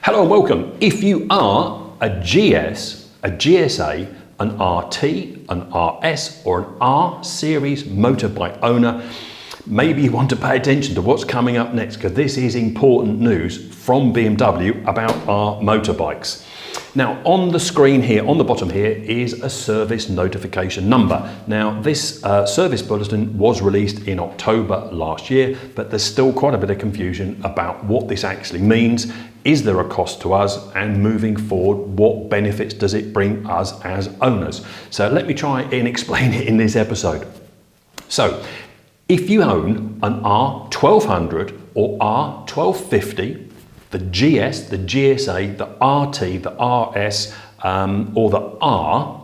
Hello and welcome. If you are a GS, a GSA, an RT, an RS or an R series motorbike owner, maybe you want to pay attention to what's coming up next, because this is important news from BMW about our motorbikes. Now on the screen here, on the bottom here, is a service notification number. Now this service bulletin was released in October last year, but there's still quite a bit of confusion about what this actually means. Is there a cost to us? And moving forward, what benefits does it bring us as owners? So let me try and explain it in this episode. So if you own an R1200 or R1250, the GS, the GSA, the RT, the RS, or the R,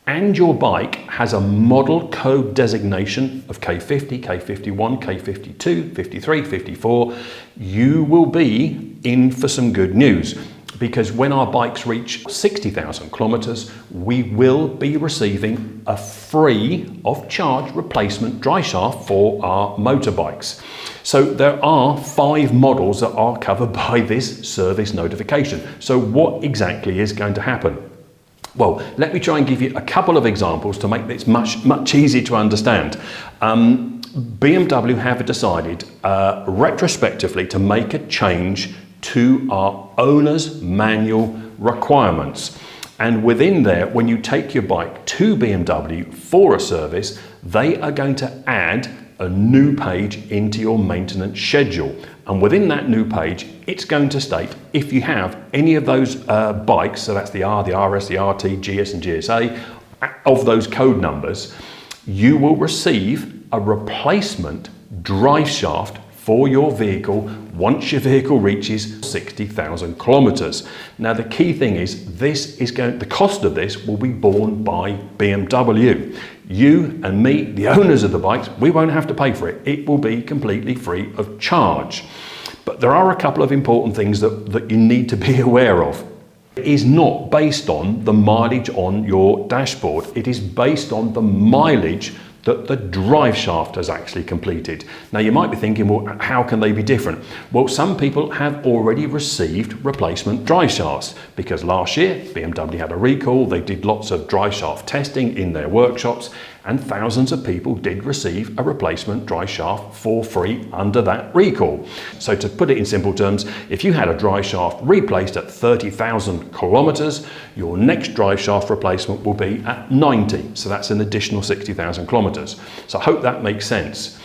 and your bike has a model code designation of K50, K51, K52, 53, 54, you will be in for some good news. Because when our bikes reach 60,000 kilometres, we will be receiving a free of charge replacement driveshaft for our motorbikes. So there are 5 models that are covered by this service notification. So what exactly is going to happen? Well, let me try and give you a couple of examples to make this much easier to understand. BMW have decided retrospectively to make a change to our owner's manual requirements. And within there, when you take your bike to BMW for a service, they are going to add a new page into your maintenance schedule. And within that new page, it's going to state if you have any of those bikes, so that's the R, the RS, the RT, GS and GSA, of those code numbers, you will receive a replacement drive shaft for your vehicle once your vehicle reaches 60,000 kilometers. Now the key thing is the cost of this will be borne by BMW. You and me, the owners of the bikes, we won't have to pay for it. It will be completely free of charge. But there are a couple of important things that you need to be aware of. It is not based on the mileage on your dashboard. It is based on the mileage that the drive shaft has actually completed. Now you might be thinking, well, how can they be different? Well, some people have already received replacement drive shafts because last year BMW had a recall. They did lots of drive shaft testing in their workshops and thousands of people did receive a replacement drive shaft for free under that recall. So to put it in simple terms, if you had a drive shaft replaced at 30,000 kilometers, your next drive shaft replacement will be at 90. So that's an additional 60,000 kilometers. So I hope that makes sense.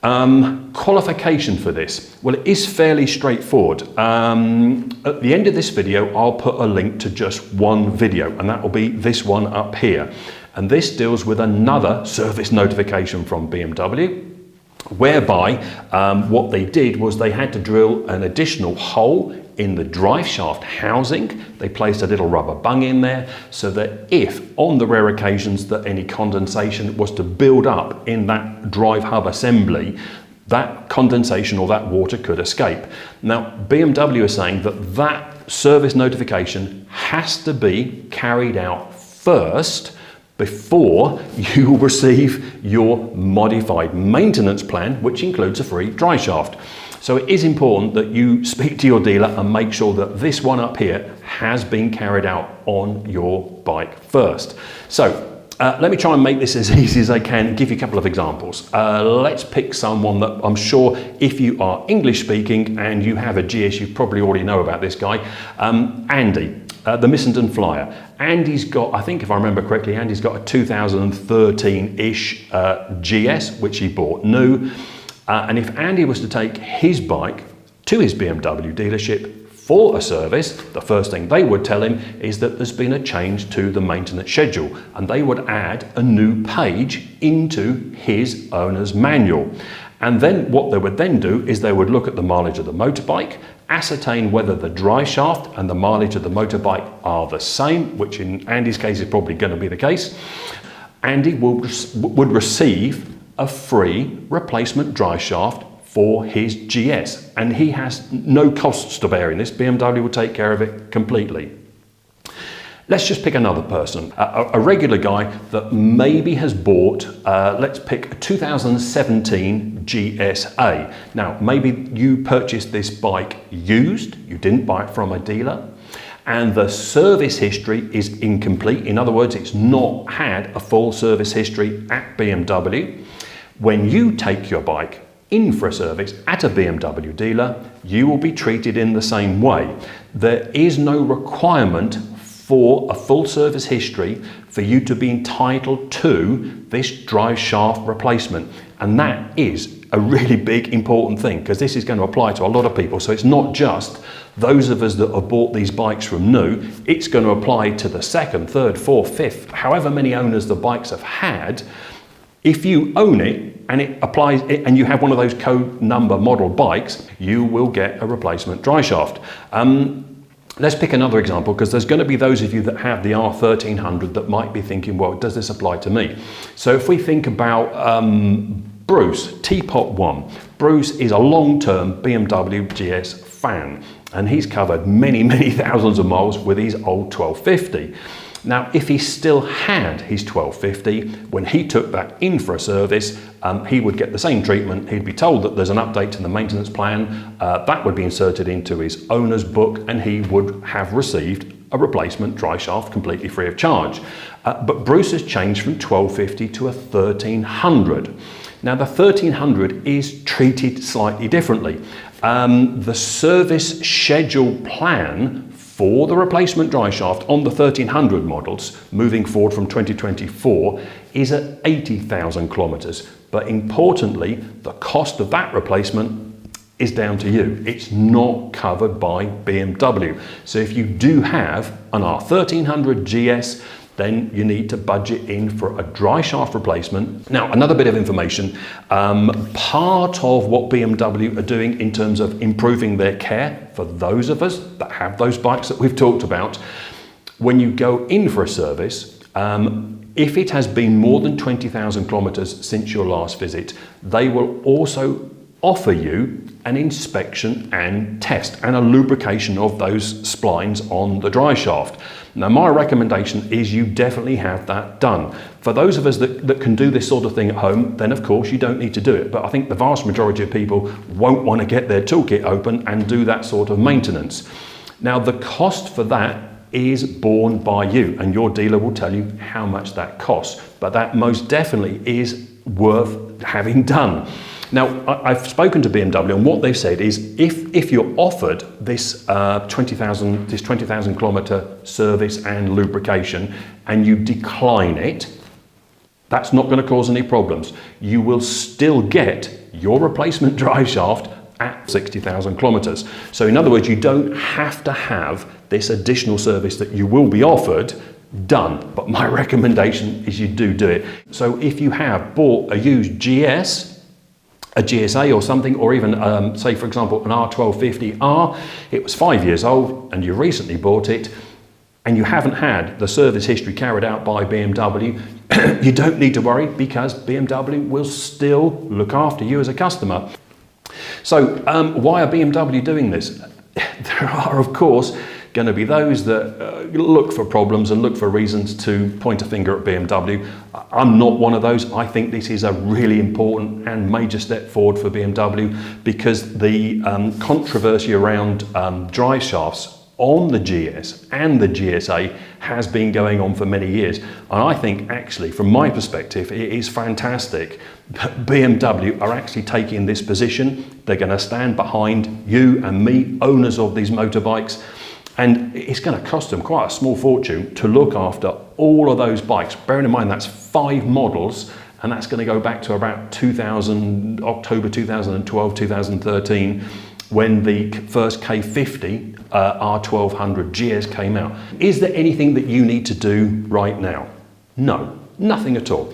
Qualification for this, well, it is fairly straightforward. At the end of this video, I'll put a link to just one video, and that will be this one up here. And this deals with another service notification from BMW, whereby what they did was they had to drill an additional hole in the drive shaft housing. They placed a little rubber bung in there so that if on the rare occasions that any condensation was to build up in that drive hub assembly, that condensation or that water could escape. Now BMW is saying that that service notification has to be carried out first before you receive your modified maintenance plan, which includes a free drive shaft. So it is important that you speak to your dealer and make sure that this one up here has been carried out on your bike first. So let me try and make this as easy as I can and give you a couple of examples. Let's pick someone that I'm sure if you are English speaking and you have a GS, you probably already know about this guy, Andy. The Missenden Flyer. Andy's got, I think if I remember correctly, Andy's got a 2013-ish GS, which he bought new. And if Andy was to take his bike to his BMW dealership for a service, the first thing they would tell him is that there's been a change to the maintenance schedule, and they would add a new page into his owner's manual. And then what they would then do is they would look at the mileage of the motorbike, ascertain whether the drive shaft and the mileage of the motorbike are the same, which in Andy's case is probably going to be the case. Andy would receive a free replacement drive shaft for his GS, and he has no costs to bear in this. BMW will take care of it completely. Let's just pick another person, a regular guy that maybe has bought, let's pick a 2017 GSA. Now, maybe you purchased this bike used, you didn't buy it from a dealer, and the service history is incomplete. In other words, it's not had a full service history at BMW. When you take your bike in for a service at a BMW dealer, you will be treated in the same way. There is no requirement for a full service history for you to be entitled to this drive shaft replacement. And that is a really big important thing, because this is going to apply to a lot of people. So it's not just those of us that have bought these bikes from new, it's going to apply to the second, third, fourth, fifth, however many owners the bikes have had. If you own it and it applies, and you have one of those code number model bikes, you will get a replacement drive shaft. Let's pick another example, because there's going to be those of you that have the R1300 that might be thinking, well, does this apply to me? So if we think about Bruce, Teapot 1. Bruce is a long-term BMW GS fan, and he's covered many, many thousands of miles with his old 1250. Now, if he still had his 1250, when he took that in for a service, he would get the same treatment. He'd be told that there's an update to the maintenance plan, that would be inserted into his owner's book, and he would have received a replacement drive shaft completely free of charge. But Bruce has changed from 1250 to a 1300. Now, the 1300 is treated slightly differently. The service schedule plan for the replacement drive shaft on the 1300 models moving forward from 2024 is at 80,000 kilometres. But importantly, the cost of that replacement is down to you. It's not covered by BMW. So if you do have an R1300 GS, then you need to budget in for a dry shaft replacement. Now, another bit of information, part of what BMW are doing in terms of improving their care for those of us that have those bikes that we've talked about, when you go in for a service, if it has been more than 20,000 kilometres since your last visit, they will also offer you an inspection and test and a lubrication of those splines on the dry shaft. Now, my recommendation is you definitely have that done. For those of us that can do this sort of thing at home, then of course you don't need to do it. But I think the vast majority of people won't want to get their toolkit open and do that sort of maintenance. Now, the cost for that is borne by you, and your dealer will tell you how much that costs. But that most definitely is worth having done. Now, I've spoken to BMW, and what they've said is if you're offered this 20,000 kilometre service and lubrication and you decline it, that's not going to cause any problems. You will still get your replacement drive shaft at 60,000 kilometres. So in other words, you don't have to have this additional service that you will be offered done. But my recommendation is you do it. So if you have bought a used GS, a GSA or something, or even say for example an R1250R, it was 5 years old and you recently bought it and you haven't had the service history carried out by BMW, you don't need to worry, because BMW will still look after you as a customer. So why are BMW doing this? There are of course going to be those that look for problems and look for reasons to point a finger at BMW. I'm not one of those. I think this is a really important and major step forward for BMW, because the controversy around drive shafts on the GS and the GSA has been going on for many years. And I think actually, from my perspective, it is fantastic that BMW are actually taking this position. They're going to stand behind you and me, owners of these motorbikes. And it's going to cost them quite a small fortune to look after all of those bikes. Bearing in mind that's 5 models, and that's going to go back to about October 2012, 2013, when the first K50 R1200 GS came out. Is there anything that you need to do right now? No, nothing at all.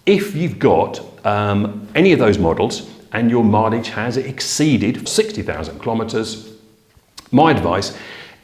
If you've got any of those models and your mileage has exceeded 60,000 kilometres, my advice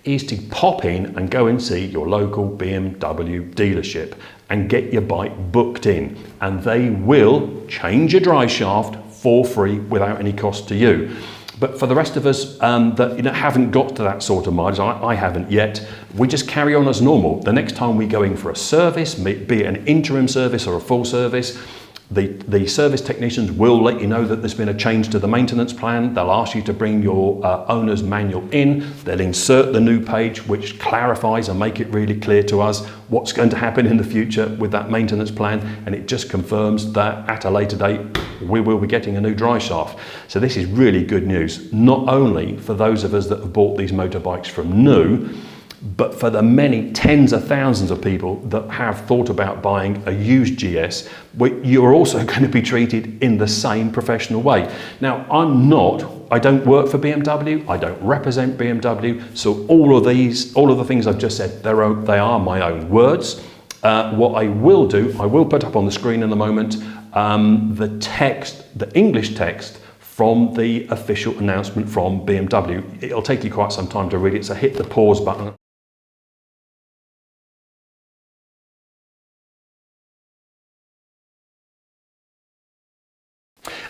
is to pop in and go and see your local BMW dealership and get your bike booked in, and they will change your drive shaft for free without any cost to you. But for the rest of us that haven't got to that sort of mileage, I haven't yet, we just carry on as normal. The next time we go in for a service, be it an interim service or a full service, the service technicians will let you know that there's been a change to the maintenance plan. They'll ask you to bring your owner's manual in. They'll insert the new page, which clarifies and make it really clear to us what's going to happen in the future with that maintenance plan. And it just confirms that at a later date, we will be getting a new drive shaft. So this is really good news, not only for those of us that have bought these motorbikes from new, but for the many tens of thousands of people that have thought about buying a used GS, you're also going to be treated in the same professional way. Now, I don't work for BMW, I don't represent BMW, so all of the things I've just said, they are my own words. What I will do, I will put up on the screen in a moment, the English text from the official announcement from BMW. It'll take you quite some time to read it, so hit the pause button.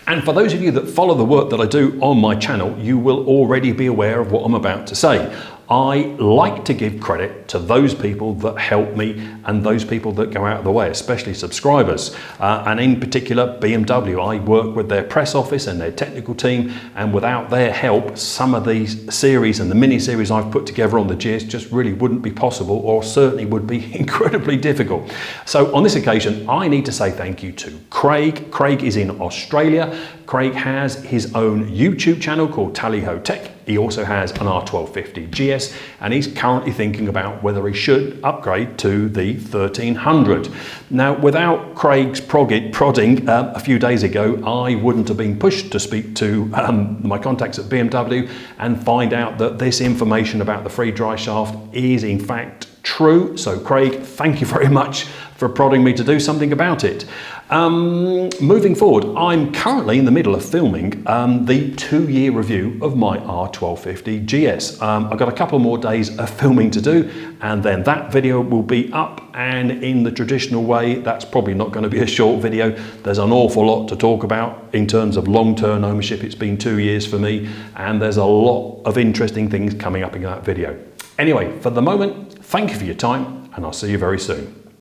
And for those of you that follow the work that I do on my channel, you will already be aware of what I'm about to say. I like to give credit to those people that help me and those people that go out of the way, especially subscribers. And in particular, BMW. I work with their press office and their technical team, and without their help, some of these series and the mini-series I've put together on the GS just really wouldn't be possible, or certainly would be incredibly difficult. So on this occasion, I need to say thank you to Craig. Craig is in Australia. Craig has his own YouTube channel called Tally-Ho Tech. He also has an R1250 GS, and he's currently thinking about whether he should upgrade to the 1300. Now, without Craig's prodding a few days ago, I wouldn't have been pushed to speak to my contacts at BMW and find out that this information about the free drive shaft is in fact true. So Craig, thank you very much for prodding me to do something about it. Moving forward, I'm currently in the middle of filming the 2-year review of my R1250 GS. I've got a couple more days of filming to do, and then that video will be up, and in the traditional way, that's probably not going to be a short video. There's an awful lot to talk about in terms of long-term ownership. It's been 2 years for me, and there's a lot of interesting things coming up in that video. Anyway, for the moment, thank you for your time, and I'll see you very soon.